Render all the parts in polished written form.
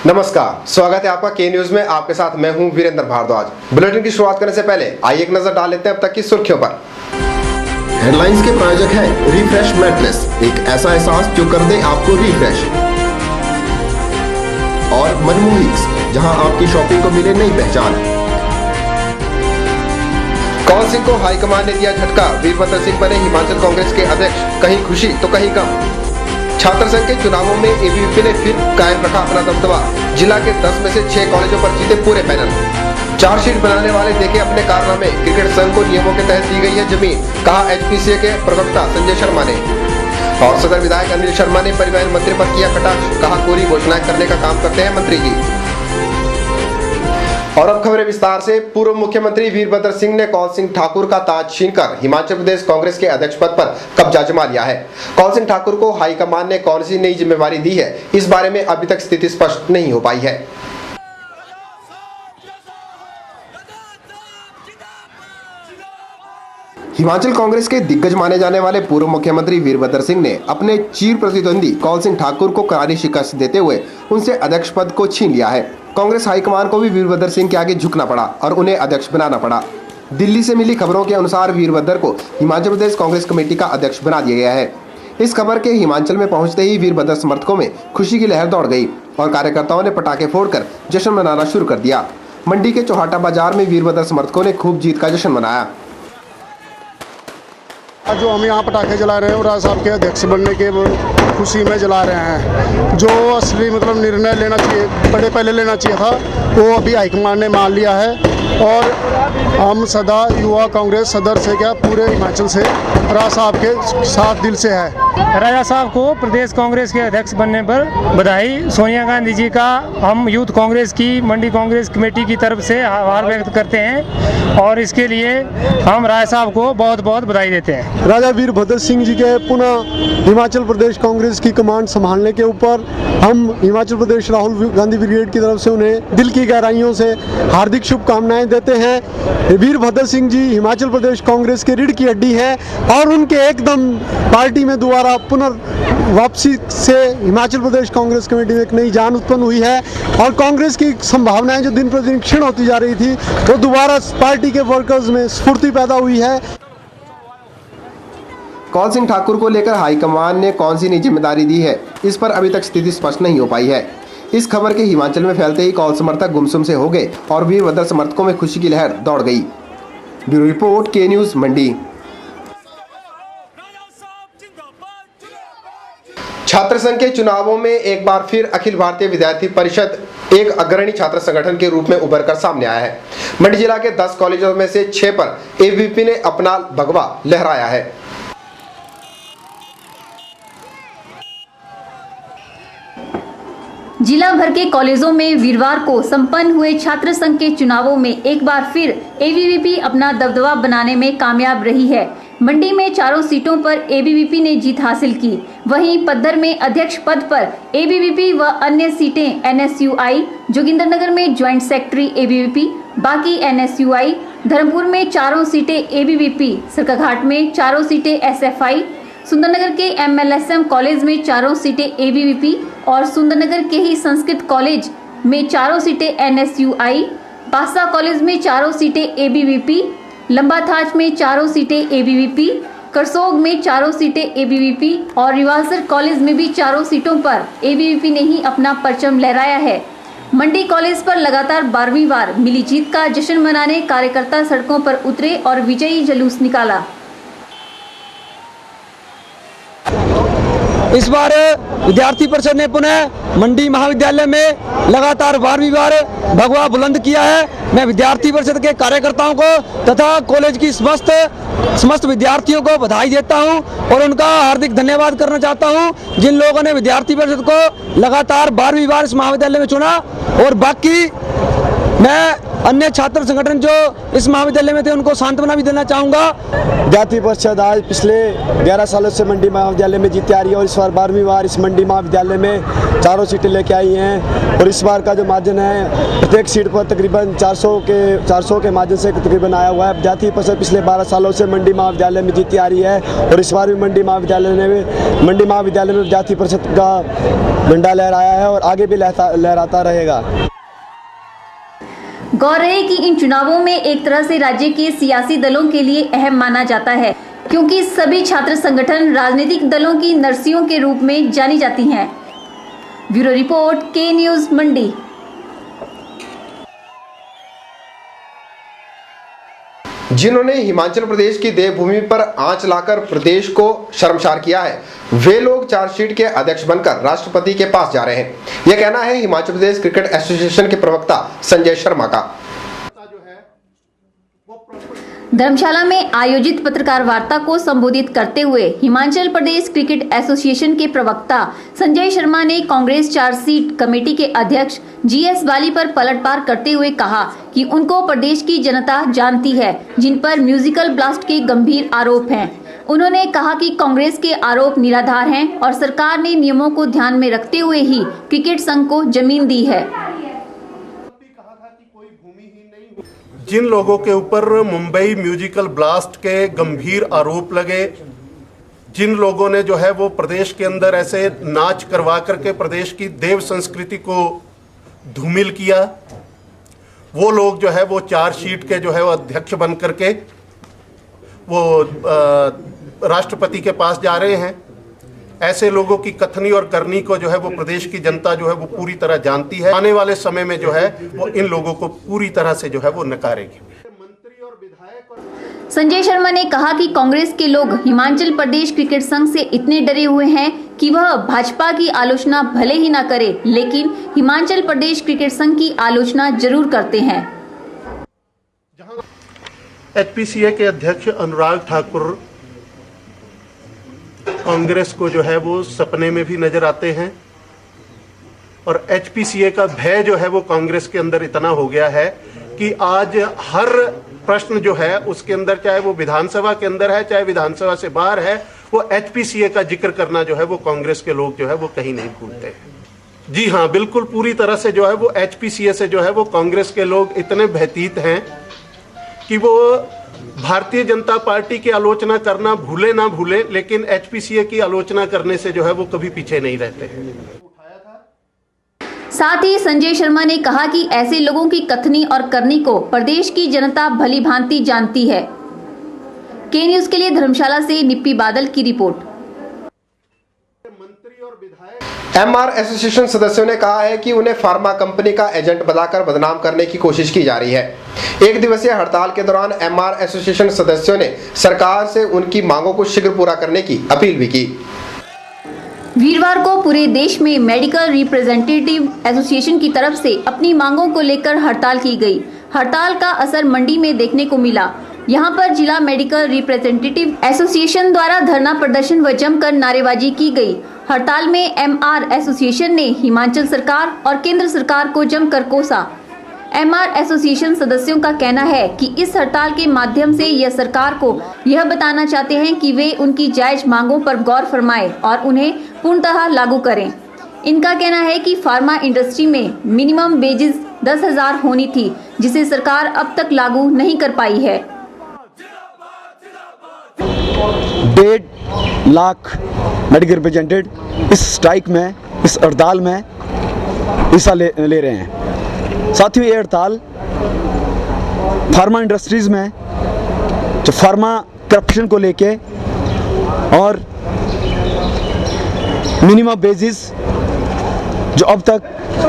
नमस्कार, स्वागत है आपका के न्यूज में। आपके साथ मैं हूं वीरेंद्र भारद्वाज। बुलेटिन की शुरुआत करने से पहले आइए एक नजर डाल लेते हैं अब तक की सुर्खियों पर। हेडलाइंस के प्रायोजक है रिफ्रेश मैट्रेस, एक ऐसा एहसास जो कर दे आपको रिफ्रेश। और मनमोहिक्स, जहां आपकी शॉपिंग को मिले नई पहचान। कौन सिंह को हाईकमान ने दिया झटका, वीरभद्र सिंह बने हिमाचल कांग्रेस के अध्यक्ष, कहीं खुशी तो कहीं गम। छात्र संघ के चुनावों में एबीवीपी ने फिर कायम रखा अपना दबदबा, जिला के 10 में से 6 कॉलेजों पर जीते पूरे पैनल। चार्जशीट बनाने वाले देखे अपने कारनामे, क्रिकेट संघ को नियमों के तहत दी गई है जमीन, कहा एचपीसीए के प्रवक्ता संजय शर्मा ने। और सदर विधायक अनिल शर्मा ने परिवहन मंत्री पर किया कटाक्ष, कहा कोरी घोषणाएं करने का काम करते हैं मंत्री जी। और अब खबरें विस्तार से। पूर्व मुख्यमंत्री वीरभद्र सिंह ने कौल सिंह ठाकुर का ताज छीनकर हिमाचल प्रदेश कांग्रेस के अध्यक्ष पद पर कब्जा जमा लिया है। कौल सिंह ठाकुर को हाईकमान ने कौन सी नई जिम्मेवारी दी है, इस बारे में अभी तक स्थिति स्पष्ट नहीं हो पाई है। हिमाचल कांग्रेस के दिग्गज माने जाने वाले पूर्व मुख्यमंत्री वीरभद्र सिंह ने अपने चीर प्रतिद्वंदी कौल सिंह ठाकुर को करारी शिकस्त देते हुए उनसे अध्यक्ष पद को छीन लिया है। कांग्रेस हाईकमान को भी वीरभद्र सिंह के आगे झुकना पड़ा और उन्हें अध्यक्ष बनाना पड़ा। दिल्ली से मिली खबरों के अनुसार वीरभद्र को हिमाचल प्रदेश कांग्रेस कमेटी का अध्यक्ष बना दिया गया है। इस खबर के हिमाचल में पहुंचते ही वीरभद्र समर्थकों में खुशी की लहर दौड़ गई और कार्यकर्ताओं ने पटाखे फोड़कर जश्न मनाना शुरू कर दिया। मंडी के चौहाटा बाजार में वीरभद्र समर्थकों ने खूब जीत का जश्न मनाया। जो हम यहाँ पटाखे जला रहे हैं और राज साहब के अध्यक्ष बनने के खुशी में जला रहे हैं। जो असली निर्णय लेना चाहिए, बड़े पहले लेना चाहिए था, वो अभी हाईकमान ने मान लिया है। और हम सदा युवा कांग्रेस सदर से क्या पूरे हिमाचल से राज साहब के साथ दिल से है। राजा साहब को प्रदेश कांग्रेस के अध्यक्ष बनने पर बधाई। सोनिया गांधी जी का हम यूथ कांग्रेस की मंडी कांग्रेस कमेटी की तरफ से आभार व्यक्त करते हैं और इसके लिए हम राजा साहब को बहुत बहुत बधाई देते हैं। राजा वीरभद्र सिंह जी के पुनः हिमाचल प्रदेश कांग्रेस की कमान संभालने के ऊपर हम हिमाचल प्रदेश राहुल गांधी ब्रिगेड की तरफ से उन्हें दिल की गहराइयों से हार्दिक शुभकामनाएं देते हैं। वीरभद्र सिंह जी हिमाचल प्रदेश कांग्रेस के रीढ़ की हड्डी है और उनके एकदम पार्टी में दोबारा पुनर्वापसी से हिमाचल प्रदेश कांग्रेस कमेटी में एक नई जान उत्पन्न हुई है और कांग्रेस की संभावनाएं जो दिन प्रतिदिन क्षीण होती जा रही थी, वो दोबारा पार्टी के वर्कर्स में स्फूर्ति पैदा हुई है। कौल सिंह ठाकुर को लेकर हाईकमान ने कौन सी नई जिम्मेदारी दी है, इस पर अभी तक स्थिति स्पष्ट नहीं हो पाई है। इस खबर के हिमाचल में फैलते ही कौल समर्थक गुमसुम से हो गए और वीरभद्र समर्थकों में खुशी की लहर दौड़ गई। ब्यूरो रिपोर्ट, के न्यूज, मंडी। छात्र संघ के चुनावों में एक बार फिर अखिल भारतीय विद्यार्थी परिषद एक अग्रणी छात्र संगठन के रूप में उभर कर सामने आया है। मंडी जिला के 10 कॉलेजों में से 6 पर एबीवीपी ने अपना भगवा लहराया है। जिला भर के कॉलेजों में वीरवार को संपन्न हुए छात्र संघ के चुनावों में एक बार फिर एबीवीपी अपना दबदबा बनाने में कामयाब रही है। मंडी में चारों सीटों पर एबीवीपी ने जीत हासिल की। वहीं पद्धर में अध्यक्ष पद पर एबीवीपी व अन्य सीटें एनएसयूआई, जोगिंद्रनगर में ज्वाइंट सेक्रेटरी एबीवीपी, बाकी एनएसयूआई, धर्मपुर में चारों सीटें एबीवीपी, सरकाघाट में चारों सीटें एसएफआई, सुंदरनगर के एमएलएसएम कॉलेज में चारों सीटें एबीवीपी और सुंदरनगर के ही संस्कृत कॉलेज में चारों सीटें एनएसयूआई, बासा कॉलेज में चारों सीटें एबीवीपी, लंबाथाच में चारों सीटें एबीवीपी, करसोग में चारों सीटें एबीवीपी और रिवालसर कॉलेज में भी चारों सीटों पर एबीवीपी ने ही अपना परचम लहराया है। मंडी कॉलेज पर लगातार 12वीं बार मिली जीत का जश्न मनाने कार्यकर्ता सड़कों पर उतरे और विजयी जुलूस निकाला। इस बार विद्यार्थी परिषद ने पुनः मंडी महाविद्यालय में लगातार 12वीं बार भगवा बुलंद किया है। मैं विद्यार्थी परिषद के कार्यकर्ताओं को तथा कॉलेज की समस्त विद्यार्थियों को बधाई देता हूं और उनका हार्दिक धन्यवाद करना चाहता हूं जिन लोगों ने विद्यार्थी परिषद को लगातार 12वीं बार इस महाविद्यालय में चुना। और बाकी मैं अन्य छात्र संगठन जो इस महाविद्यालय में थे उनको सांत्वना भी देना चाहूँगा। विद्यार्थी परिषद आज पिछले 11 सालों से मंडी महाविद्यालय में जीती आ रही है और इस बार 12वीं बार इस मंडी महाविद्यालय में चारों सीटें लेके आई हैं और इस बार का जो मार्जिन है प्रत्येक सीट पर तकरीबन 400 के मार्जिन से तकरीबन आया हुआ है। विद्यार्थी परिषद पिछले 12 सालों से मंडी महाविद्यालय में जीती आ रही है और इस बार भी मंडी महाविद्यालय में विद्यार्थी परिषद का झंडा लहराया है और आगे भी लहराता रहेगा। गौर रहे कि इन चुनावों में एक तरह से राज्य के सियासी दलों के लिए अहम माना जाता है, क्योंकि सभी छात्र संगठन राजनीतिक दलों की नरसियों के रूप में जानी जाती हैं। ब्यूरो रिपोर्ट, के न्यूज मंडी। जिन्होंने हिमाचल प्रदेश की देवभूमि पर आंच लाकर प्रदेश को शर्मसार किया है, वे लोग चार्जशीट के अध्यक्ष बनकर राष्ट्रपति के पास जा रहे हैं। यह कहना है हिमाचल प्रदेश क्रिकेट एसोसिएशन के प्रवक्ता संजय शर्मा का। धर्मशाला में आयोजित पत्रकार वार्ता को संबोधित करते हुए हिमाचल प्रदेश क्रिकेट एसोसिएशन के प्रवक्ता संजय शर्मा ने कांग्रेस चार्जशीट कमेटी के अध्यक्ष जीएस बाली पर पलटवार करते हुए कहा कि उनको प्रदेश की जनता जानती है, जिन पर म्यूजिकल ब्लास्ट के गंभीर आरोप हैं। उन्होंने कहा कि कांग्रेस के आरोप निराधार हैं और सरकार ने नियमों को ध्यान में रखते हुए ही क्रिकेट संघ को जमीन दी है। जिन लोगों के ऊपर मुंबई म्यूजिकल ब्लास्ट के गंभीर आरोप लगे, जिन लोगों ने जो है वो प्रदेश के अंदर ऐसे नाच करवा करके प्रदेश की देव संस्कृति को धूमिल किया, वो लोग जो है वो चार्जशीट के जो है वो अध्यक्ष बन करके वो राष्ट्रपति के पास जा रहे हैं। ऐसे लोगों की कथनी और करनी को जो है वो प्रदेश की जनता जो है वो पूरी तरह जानती है। आने वाले समय में जो है वो इन लोगों को पूरी तरह से जो है वो नकारेगी। संजय शर्मा ने कहा कि कांग्रेस के लोग हिमाचल प्रदेश क्रिकेट संघ से इतने डरे हुए हैं कि वह भाजपा की आलोचना भले ही ना करे, लेकिन हिमाचल प्रदेश क्रिकेट संघ की आलोचना जरूर करते हैं। एचपीसीए के अध्यक्ष अनुराग ठाकुर कांग्रेस को जो है वो सपने में भी नजर आते हैं और एचपीसीए का भय जो है वो कांग्रेस के अंदर इतना हो गया है कि आज हर प्रश्न जो है उसके अंदर, चाहे वो विधानसभा के अंदर है चाहे विधानसभा से बाहर है, वो एचपीसीए का जिक्र करना जो है वो कांग्रेस के लोग जो है वो कहीं नहीं भूलते हैं। जी हाँ, बिल्कुल पूरी तरह से जो है वो एचपीसीए से जो है वो कांग्रेस के लोग इतने भयभीत हैं कि वो भारतीय जनता पार्टी की आलोचना करना भूले ना भूले, लेकिन एचपीसीए की आलोचना करने से जो है वो कभी पीछे नहीं रहते हैं। साथ ही संजय शर्मा ने कहा कि ऐसे लोगों की कथनी और करनी को प्रदेश की जनता भली भांति जानती है। के न्यूज के लिए धर्मशाला से निप्पी बादल की रिपोर्ट। एमआर एसोसिएशन सदस्यों ने कहा है कि उन्हें फार्मा कंपनी का एजेंट बताकर बदनाम करने की कोशिश की जा रही है। एक दिवसीय हड़ताल के दौरान एमआर एसोसिएशन सदस्यों ने सरकार से उनकी मांगों को शीघ्र पूरा करने की अपील भी की। वीरवार को पूरे देश में मेडिकल रिप्रेजेंटेटिव एसोसिएशन की तरफ से अपनी मांगों को लेकर हड़ताल की गई। हड़ताल का असर मंडी में देखने को मिला। यहां पर जिला मेडिकल रिप्रेजेंटेटिव एसोसिएशन द्वारा धरना प्रदर्शन व जमकर नारेबाजी की गई। हड़ताल में एमआर एसोसिएशन ने हिमाचल सरकार और केंद्र सरकार को जमकर कोसा। एमआर एसोसिएशन सदस्यों का कहना है कि इस हड़ताल के माध्यम से यह सरकार को यह बताना चाहते हैं कि वे उनकी जायज मांगों पर गौर फरमाएं और उन्हें पूर्णतः लागू करें। इनका कहना है कि फार्मा इंडस्ट्री में मिनिमम वेजेस 10,000 होनी थी, जिसे सरकार अब तक लागू नहीं कर पाई है। 1.5 लाख मेडिकल रिप्रेजेंटेटिव इस स्ट्राइक में, इस हड़ताल में हिस्सा ले रहे हैं। साथ ही ये हड़ताल फार्मा इंडस्ट्रीज में जो फार्मा करप्शन को लेके और मिनिमम वेजेस जो अब तक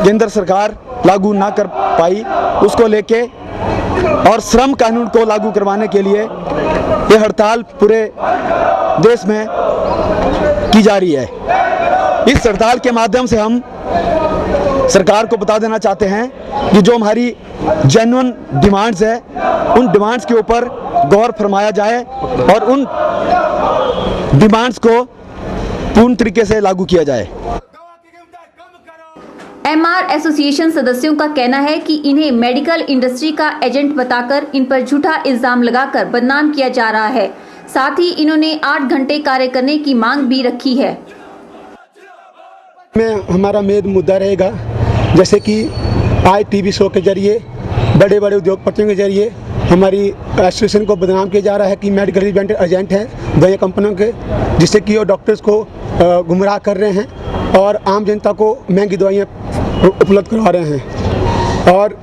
केंद्र सरकार लागू ना कर पाई उसको लेके और श्रम कानून को लागू करवाने के लिए ये हड़ताल पूरे देश में की जा रही है। इस हड़ताल के माध्यम से हम सरकार को बता देना चाहते हैं कि जो हमारी जेन्युइन डिमांड्स है उन डिमांड्स के ऊपर गौर फरमाया जाए और उन डिमांड्स को पूर्ण तरीके से लागू किया जाए। एमआर एसोसिएशन सदस्यों का कहना है कि इन्हें मेडिकल इंडस्ट्री का एजेंट बताकर इन पर झूठा इल्जाम लगाकर बदनाम किया जा रहा है। साथ ही इन्होंने 8 घंटे कार्य करने की मांग भी रखी है। हमारा मेन मुद्दा रहेगा, जैसे कि आज टीवी शो के जरिए बड़े बड़े उद्योगपतियों के जरिए हमारी एसोसिएशन को बदनाम किया जा रहा है कि मेडिकल रिप्रेजेंटेटिव एजेंट हैं दवाई कंपनियों के, जिससे कि वो डॉक्टर्स को गुमराह कर रहे हैं और आम जनता को महंगी दवाइयाँ उपलब्ध करवा रहे हैं। और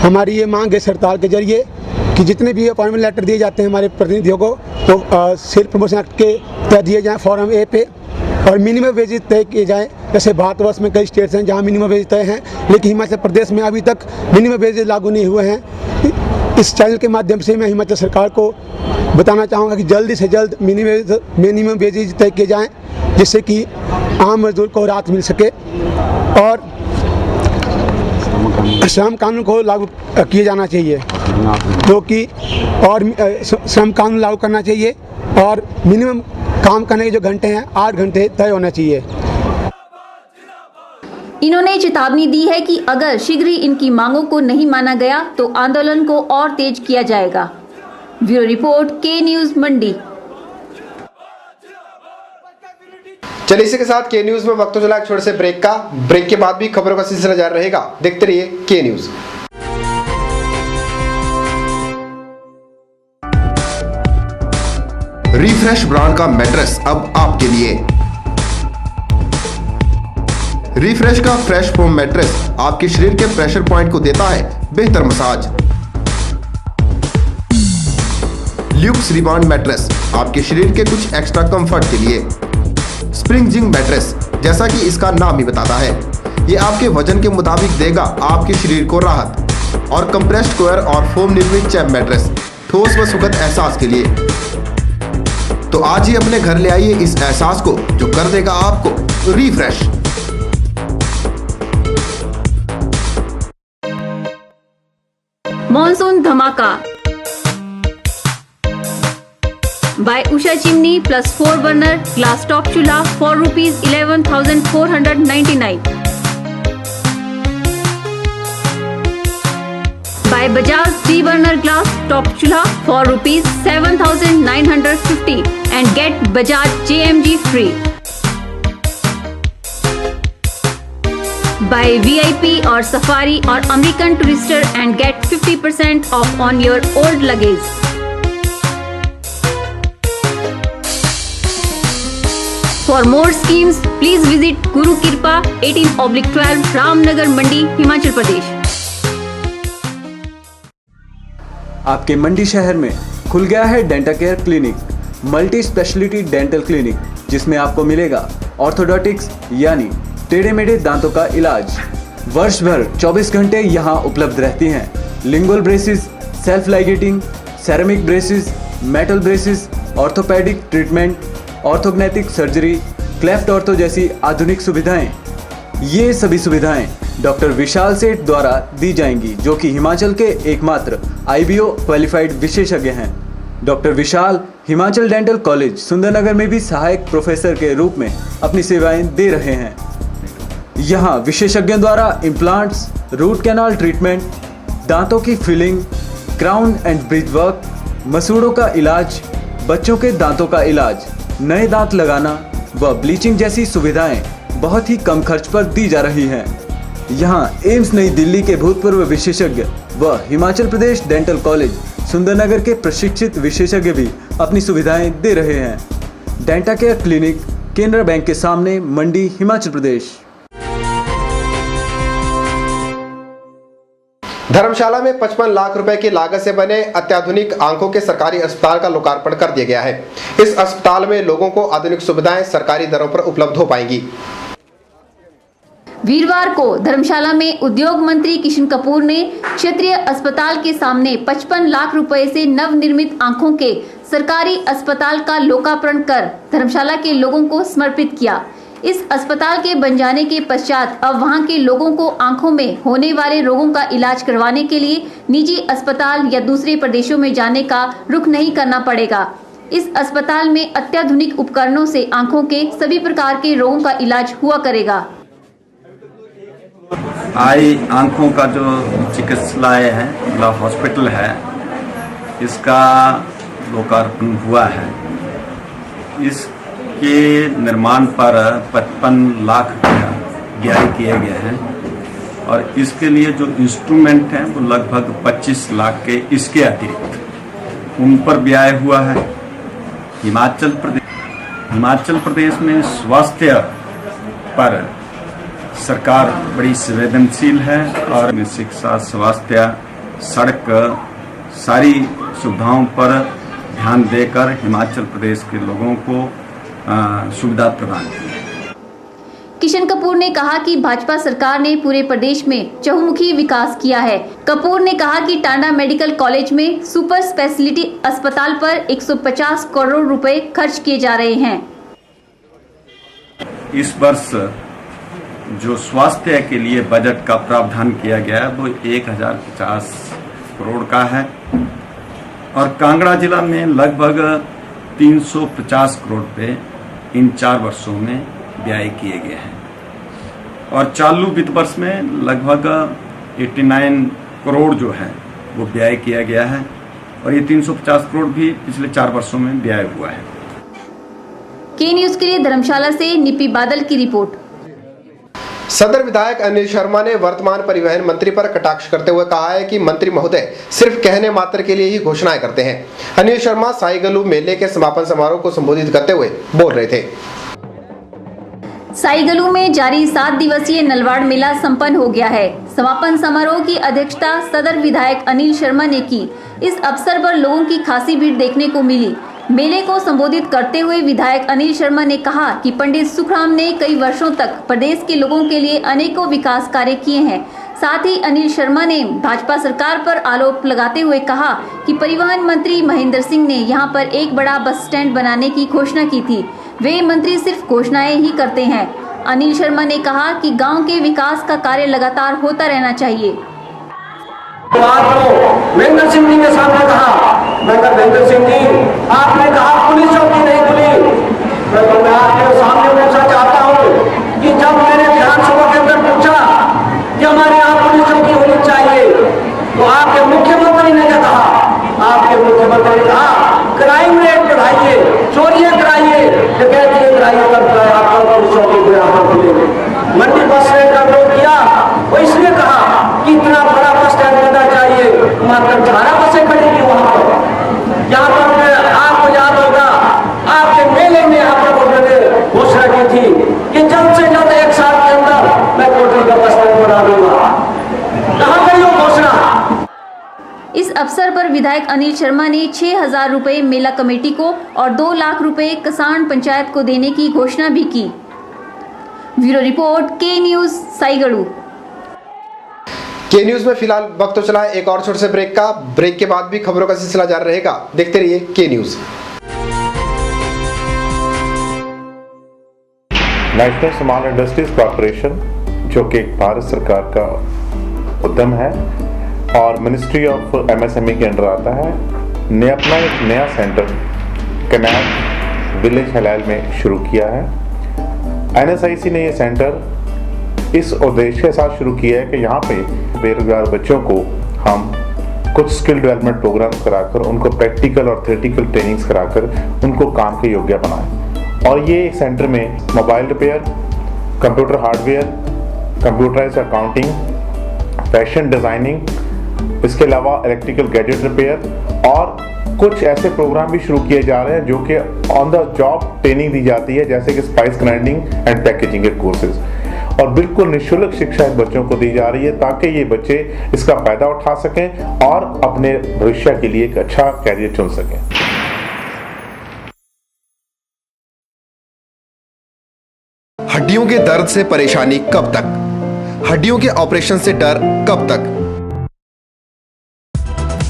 हमारी ये मांग है सरकार के जरिए कि जितने भी अपॉइंटमेंट लेटर दिए जाते हैं हमारे प्रतिनिधियों को, तो सेल्फ प्रमोशन एक्ट के तहत दिए जाएँ फॉर्म A पे, और मिनिमम वेजेस तय किए जाएँ। जैसे भारतवर्ष में कई स्टेट्स हैं जहाँ मिनिमम वेज तय हैं, लेकिन हिमाचल प्रदेश में अभी तक मिनिमम वेजेस लागू नहीं हुए हैं। इस चैनल के माध्यम से मैं हिमाचल सरकार को बताना चाहूँगा कि जल्दी से जल्द मिनिमम वेजेस तय किए जाएँ, जिससे कि आम मजदूर को राहत मिल सके और श्रम कानून को लागू किया जाना चाहिए, क्योंकि और श्रम कानून लागू करना चाहिए और मिनिमम काम करने के जो घंटे हैं 8 घंटे तय होना चाहिए। इन्होंने चेतावनी दी है कि अगर शीघ्र ही इनकी मांगों को नहीं माना गया तो आंदोलन को और तेज किया जाएगा। ब्यूरो रिपोर्ट, के न्यूज मंडी। चलिए इसी के साथ के न्यूज में वक्त तो चला एक छोटे से ब्रेक का। ब्रेक के बाद भी खबरों का सिलसिला जारी रहेगा। देखते रहिए के न्यूज। रिफ्रेश ब्रांड का मैट्रेस अब आपके लिए। रिफ्रेश का फ्रेश फोम मैट्रेस आपके शरीर के प्रेशर पॉइंट को देता है बेहतर मसाज। ल्यूक्स रिबाउंड मैट्रेस आपके शरीर के कुछ एक्स्ट्रा कंफर्ट के लिए। स्प्रिंग जिंग मैट्रेस, जैसा कि इसका नाम ही बताता है, ये आपके वजन के मुताबिक देगा आपके शरीर को राहत। और कंप्रेस्ड कोयर और फोम निर्मित चैप मैट्रेस ठोस व सुखद एहसास के लिए। तो आज ही अपने घर ले आइए इस एहसास को जो कर देगा आपको रिफ्रेश। मॉनसून धमाका by Usha chimney +4 burner glass top चूल्हा for ₹11,499। Buy Bajaj 3 burner glass top चूल्हा for ₹7,950 and get Bajaj JMG free. Buy VIP or Safari or American Tourister and get 50% off on your old luggage. For more schemes, please visit Guru Kirpa 18/12 Ramnagar Mandi, Himachal Pradesh. आपके मंडी शहर में खुल गया है dental care clinic, multi speciality dental clinic, जिसमें आपको मिलेगा orthodontics यानी टेढ़े मेढ़े दांतों का इलाज। वर्ष भर 24 घंटे यहाँ उपलब्ध रहती हैं। Lingual braces, self ligating, ceramic braces, metal braces, orthopaedic treatment, orthognathic surgery, cleft ortho जैसी आधुनिक सुविधाएं। ये सभी सुविधाएं डॉक्टर विशाल सेठ द्वारा दी जाएंगी, जो कि हिमाचल के एकमात्र IBO क्वालिफाइड विशेषज्ञ हैं। डॉक्टर विशाल हिमाचल डेंटल कॉलेज सुंदरनगर में भी सहायक प्रोफेसर के रूप में अपनी सेवाएं दे रहे हैं। यहाँ विशेषज्ञों द्वारा इम्प्लांट्स, रूट कैनाल ट्रीटमेंट, दांतों की filling, crown and bridge work, मसूड़ों का इलाज, बच्चों के दांतों का इलाज, नए दांत लगाना व ब्लीचिंग जैसी सुविधाएं बहुत ही कम खर्च पर दी जा रही हैं। यहाँ एम्स नई दिल्ली के भूतपूर्व विशेषज्ञ व हिमाचल प्रदेश डेंटल कॉलेज सुंदरनगर के प्रशिक्षित विशेषज्ञ भी अपनी सुविधाएं दे रहे हैं। Denta care clinic, Canara bank के सामने, मंडी, हिमाचल प्रदेश। धर्मशाला में 55 लाख रुपए की लागत से बने अत्याधुनिक आंखों के सरकारी अस्पताल का लोकार्पण कर दिया गया है। इस अस्पताल में लोगों को आधुनिक सुविधाएं सरकारी दरों पर उपलब्ध हो पाएंगी। वीरवार को धर्मशाला में उद्योग मंत्री किशन कपूर ने क्षेत्रीय अस्पताल के सामने 55 लाख रुपए से नवनिर्मित आंखों के सरकारी अस्पताल का लोकार्पण कर धर्मशाला के लोगों को समर्पित किया। इस अस्पताल के बन जाने के पश्चात अब वहां के लोगों को आंखों में होने वाले रोगों का इलाज करवाने के लिए निजी अस्पताल या दूसरे प्रदेशों में जाने का रुख नहीं करना पड़ेगा। इस अस्पताल में अत्याधुनिक उपकरणों से आंखों के सभी प्रकार के रोगों का इलाज हुआ करेगा। आई आंखों का जो चिकित्सालय है, मतलब हॉस्पिटल है, इसका लोकार्पण हुआ है। इसके निर्माण पर 55 लाख रुपया व्यय किए गए हैं और इसके लिए जो इंस्ट्रूमेंट हैं वो लगभग 25 लाख के इसके अतिरिक्त उन पर व्यय हुआ है। हिमाचल प्रदेश में स्वास्थ्य पर सरकार बड़ी संवेदनशील है और शिक्षा, स्वास्थ्य, सड़क, सारी सुविधाओं पर ध्यान देकर हिमाचल प्रदेश के लोगों को सुविधा प्रदान की है। किशन कपूर ने कहा कि भाजपा सरकार ने पूरे प्रदेश में चहुमुखी विकास किया है। कपूर ने कहा कि टांडा मेडिकल कॉलेज में सुपर स्पेशलिटी अस्पताल पर 150 करोड़ रुपए खर्च किए जा रहे हैं। इस वर्ष जो स्वास्थ्य के लिए बजट का प्रावधान किया गया है वो 1050 करोड़ का है और कांगड़ा जिला में लगभग 350 करोड़ रुपए इन 4 वर्षों में व्यय किए गए हैं और चालू वित्त वर्ष में लगभग 89 करोड़ जो है वो व्यय किया गया है और ये 350 करोड़ भी पिछले 4 वर्षों में व्यय हुआ है। के न्यूज के लिए धर्मशाला से निपी बादल की रिपोर्ट। सदर विधायक अनिल शर्मा ने वर्तमान परिवहन मंत्री पर कटाक्ष करते हुए कहा है कि मंत्री महोदय सिर्फ कहने मात्र के लिए ही घोषणाएं करते हैं। अनिल शर्मा साईगलू मेले के समापन समारोह को संबोधित करते हुए बोल रहे थे। साईगलू में जारी 7 दिवसीय नलवाड़ मेला संपन्न हो गया है। समापन समारोह की अध्यक्षता सदर विधायक अनिल शर्मा ने की। इस अवसर पर लोगों की खासी भीड़ देखने को मिली। मेले को संबोधित करते हुए विधायक अनिल शर्मा ने कहा कि पंडित सुखराम ने कई वर्षों तक प्रदेश के लोगों के लिए अनेकों विकास कार्य किए हैं। साथ ही अनिल शर्मा ने भाजपा सरकार पर आरोप लगाते हुए कहा कि परिवहन मंत्री महेंद्र सिंह ने यहां पर एक बड़ा बस स्टैंड बनाने की घोषणा की थी। वे मंत्री सिर्फ घोषणाएं ही करते हैं। अनिल शर्मा ने कहा कि गांव के विकास का कार्य लगातार होता रहना चाहिए। महेंद्र सिंह जी के सामने कहा, मैं महेंद्र सिंह जी आपने कहा पुलिस चौकी नहीं खुली, मैं आपके सामने पूछना चाहता हूँ कि जब मैंने विधानसभा के अंदर पूछा कि हमारे यहाँ पुलिस चौकी होनी चाहिए तो आपके मुख्यमंत्री ने क्या कहा? आपके मुख्यमंत्री ने कहा क्राइम रेट बढ़ाइए, चोरियां कराइए, डकैतियां कराइए, तब आपको पुलिस चौकी को यहाँ पर खुलेंगे। मंडी बस स्टैंड का विरोध किया, वो इसलिए कहा कि इतना बड़ा बस स्टैंड बनना चाहिए, मात्र 18 बसें खड़ेगी वहां पर। यहाँ पर आपको याद होगा आपके मेले में यहाँ पर उन्होंने घोषणा की थी कि जल्द से जल्द 1 साल के अंदर मैं कोटली का बस स्टैंड बना दूंगा। कहाँ गई वो घोषणा? इस अवसर पर विधायक अनिल शर्मा ने 6000 रुपए मेला कमेटी को और 2 लाख रुपए किसान पंचायत को देने की घोषणा भी की। ब्यूरो रिपोर्ट, के न्यूज, साईगढ़। के न्यूज में फिलहाल वक्त तो चला है एक और छोटे से ब्रेक का। ब्रेक के बाद भी खबरों का सिलसिला जारी रहेगा। देखते रहिए के news. National small industries corporation, जो कि भारत सरकार का उद्यम है और मिनिस्ट्री ऑफ एमएसएमई के अंडर आता है, ने अपना एक नया सेंटर कनाल विलेज हलाल में शुरू किया है। एनएसआईसी ने ये सेंटर इस उद्देश्य के साथ शुरू किया है कि यहाँ पे बेरोजगार बच्चों को हम कुछ स्किल डेवलपमेंट प्रोग्राम कराकर उनको प्रैक्टिकल और थ्योरेटिकल ट्रेनिंग्स कराकर उनको काम के योग्य बनाएं। और ये सेंटर में mobile repair, computer hardware, computerised accounting, fashion designing, इसके अलावा इलेक्ट्रिकल गैजेट रिपेयर और कुछ ऐसे प्रोग्राम भी शुरू किए जा रहे हैं जो कि ऑन द जॉब ट्रेनिंग दी जाती है, जैसे कि स्पाइस ग्राइंडिंग एंड पैकेजिंग के कोर्सेज, और बिल्कुल निःशुल्क शिक्षा इन बच्चों को दी जा रही है ताकि ये बच्चे इसका फायदा उठा सकें और अपने भविष्य के लिए एक अच्छा कैरियर चुन सकें। हड्डियों के दर्द से परेशानी कब तक? हड्डियों के ऑपरेशन से डर कब तक?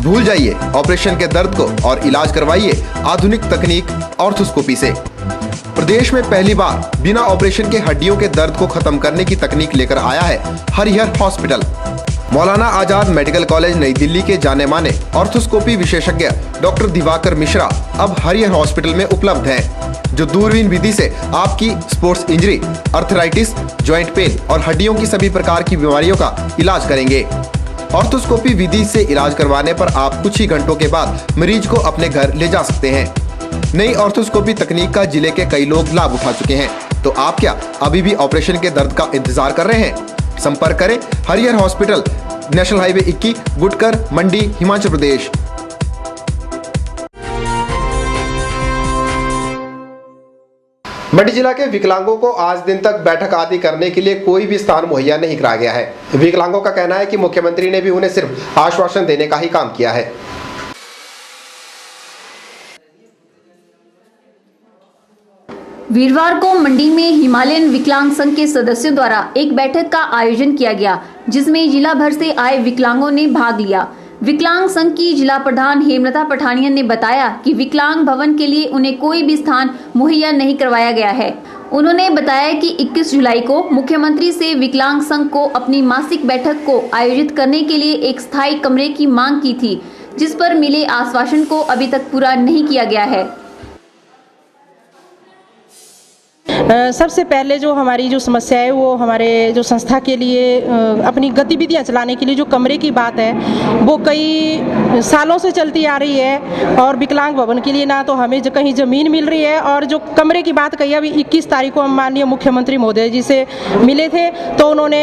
भूल जाइए ऑपरेशन के दर्द को और इलाज करवाइए आधुनिक तकनीक ऑर्थोस्कोपी से। प्रदेश में पहली बार बिना ऑपरेशन के हड्डियों के दर्द को खत्म करने की तकनीक लेकर आया है Harihar hospital. Maulana Azad medical college नई दिल्ली के जाने माने ऑर्थोस्कोपी विशेषज्ञ डॉक्टर दिवाकर मिश्रा अब हरिहर हॉस्पिटल में उपलब्ध हैं। जो दूरबीन विधि से आपकी sports injury, arthritis, joint pain और हड्डियों की सभी प्रकार की बीमारियों का इलाज करेंगे। ऑर्थोस्कोपी विधि से इलाज करवाने पर आप कुछ ही घंटों के बाद मरीज को अपने घर ले जा सकते हैं। नई ऑर्थोस्कोपी तकनीक का जिले के कई लोग लाभ उठा चुके हैं, तो आप क्या अभी भी ऑपरेशन के दर्द का इंतजार कर रहे हैं? संपर्क करें Harihar hospital, national highway 21, Gutkar, मंडी, हिमाचल प्रदेश। मंडी जिला के विकलांगों को आज दिन तक बैठक आदि करने के लिए कोई भी स्थान मुहैया नहीं कराया गया है। विकलांगों का कहना है कि मुख्यमंत्री ने भी उन्हें सिर्फ आश्वासन देने का ही काम किया है। वीरवार को मंडी में हिमालयन विकलांग संघ के सदस्यों द्वारा एक बैठक का आयोजन किया गया, जिसमें जिला भर से आए विकलांगों ने भाग लिया। विकलांग संघ की जिला प्रधान हेमलता पठानिया ने बताया कि विकलांग भवन के लिए उन्हें कोई भी स्थान मुहैया नहीं करवाया गया है। उन्होंने बताया कि 21 जुलाई को मुख्यमंत्री से विकलांग संघ को अपनी मासिक बैठक को आयोजित करने के लिए एक स्थायी कमरे की मांग की थी, जिस पर मिले आश्वासन को अभी तक पूरा नहीं किया गया है। सबसे पहले जो हमारी जो समस्या है वो हमारे जो संस्था के लिए अपनी गतिविधियां चलाने के लिए जो कमरे की बात है वो कई सालों से चलती आ रही है, और विकलांग भवन के लिए ना तो हमें जो कहीं ज़मीन मिल रही है, और जो कमरे की बात कही अभी 21 तारीख को हम माननीय मुख्यमंत्री महोदय जी से मिले थे, तो उन्होंने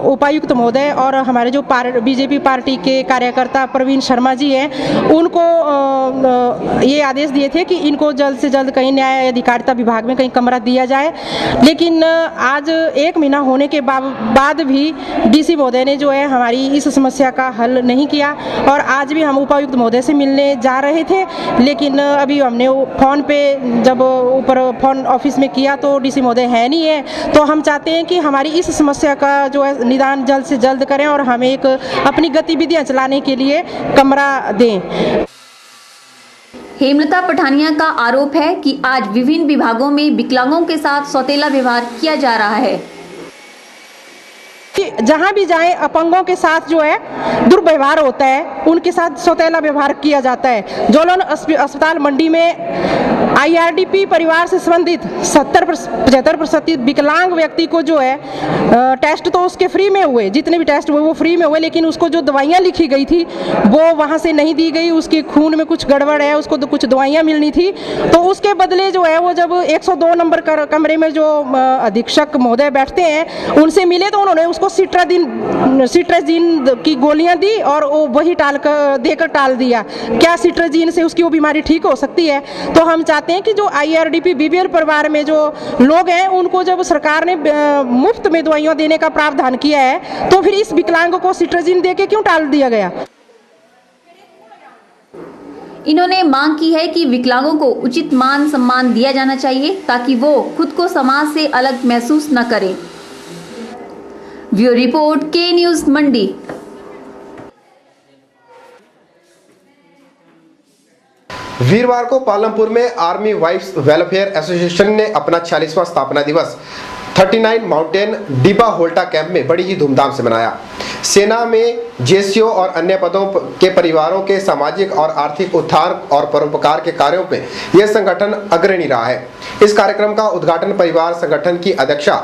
उपायुक्त महोदय और हमारे जो बीजेपी पार्टी के कार्यकर्ता प्रवीण शर्मा जी हैं उनको ये आदेश दिए थे कि इनको जल्द से जल्द कहीं न्याय अधिकारिता विभाग में कहीं कमरा दिया जाए। लेकिन आज 1 महीना होने के बाद भी डीसी महोदय ने जो है हमारी इस समस्या का हल नहीं किया, और आज भी हम उपायुक्त महोदय से मिलने जा रहे थे, लेकिन अभी हमने फोन पे जब ऊपर फोन ऑफिस में किया तो डीसी महोदय है नहीं है। तो हम चाहते हैं कि हमारी इस समस्या का जो है निदान जल्द से जल्द करें और हमें एक अपनी गतिविधियां चलाने के लिए कमरा दें। हेमलता पठानिया का आरोप है कि आज विभिन्न विभागों में विकलांगों के साथ सौतेला व्यवहार किया जा रहा है। जहाँ भी जाएं अपंगों के साथ जो है दुर्व्यवहार होता है, उनके साथ सौतेला व्यवहार किया जाता है। जोलन अस्पताल मंडी में IRDP परिवार से संबंधित 75% विकलांग व्यक्ति को जो है टेस्ट तो उसके फ्री में हुए, जितने भी टेस्ट हुए वो फ्री में हुए, लेकिन उसको जो दवाइयाँ लिखी गई थी वो वहाँ से नहीं दी गई। उसके खून में कुछ गड़बड़ है, उसको तो कुछ दवाइयाँ मिलनी थी, तो उसके बदले जो है वो जब 102 नंबर कमरे में जो अधीक्षक महोदय बैठते हैं उनसे मिले तो उन्होंने उसको सिट्राजीन की गोलियां दी और वो वही देकर टाल दिया। क्या सिट्राजीन से उसकी वो बीमारी ठीक हो सकती है? तो हम चाहते हैं कि जो IRDP BPL परिवार में जो लोग हैं उनको जब सरकार ने मुफ्त में दवाइयां देने का प्रावधान किया है तो फिर इस विकलांग को सिट्राजीन देके क्यों टाल दिया गया? इन्होंने मांग की है कि विकलांगों को उचित मान सम्मान दिया जाना चाहिए ताकि वो खुद को समाज से अलग महसूस न करें। ब्यूरो रिपोर्ट के न्यूज मंडी। वीरवार को पालमपुर में आर्मी वाइफ्स वेलफेयर एसोसिएशन ने अपना 46वां स्थापना दिवस 39 माउंटेन डिबा होल्टा कैंप में बड़ी ही धूमधाम से मनाया। सेना में जेसीओ और अन्य पदों के परिवारों के सामाजिक और आर्थिक उत्थान और परोपकार के कार्यों में यह संगठन अग्रणी रहा है। इस कार्यक्रम का उद्घाटन परिवार संगठन की अध्यक्षा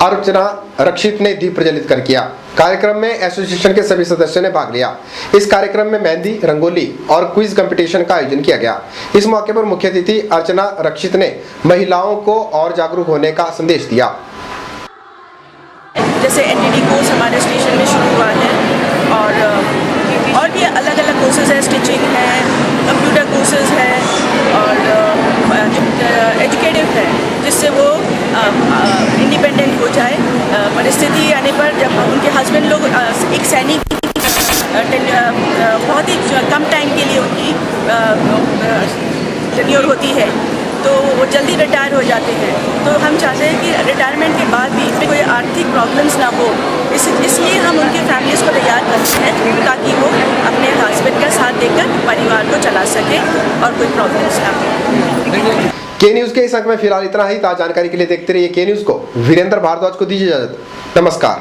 अर्चना रक्षित ने दीप प्रज्वलित कर किया। कार्यक्रम में एसोसिएशन के सभी सदस्यों ने भाग लिया। इस कार्यक्रम में मेहंदी, रंगोली और क्विज कंपटीशन का आयोजन किया गया। इस मौके पर मुख्य अतिथि अर्चना रक्षित ने महिलाओं को और जागरूक होने का संदेश दिया। जैसे NTT कोर्स हमारे स्टेशन में शुरू हुआ है और भी अलग अलग कोर्सेज है, स्टिचिंग है, कंप्यूटर कोर्सेज है और एजुकेटिव है, जिससे वो इंडिपेंडेंट हो जाए। परिस्थिति आने पर जब उनके हस्बैंड लोग एक सैनिक बहुत ही कम टाइम के लिए उनकी टेन्योर होती है तो वो जल्दी रिटायर हो जाते हैं। तो हम चाहते हैं कि रिटायरमेंट के बाद भी कोई आर्थिक प्रॉब्लम्स ना हो, इसलिए हम उनके फैमिलीज़ को तैयार करते हैं ताकि वो अपने हस्बैंड का साथ देकर परिवार को चला सकें और कोई प्रॉब्लम्स ना हो। के न्यूज़ के इस अंक में फिलहाल इतना ही। ताज़ा जानकारी के लिए देखते रहिए के न्यूज़ को। वीरेंद्र भारद्वाज को दीजिए इजाजत। नमस्कार।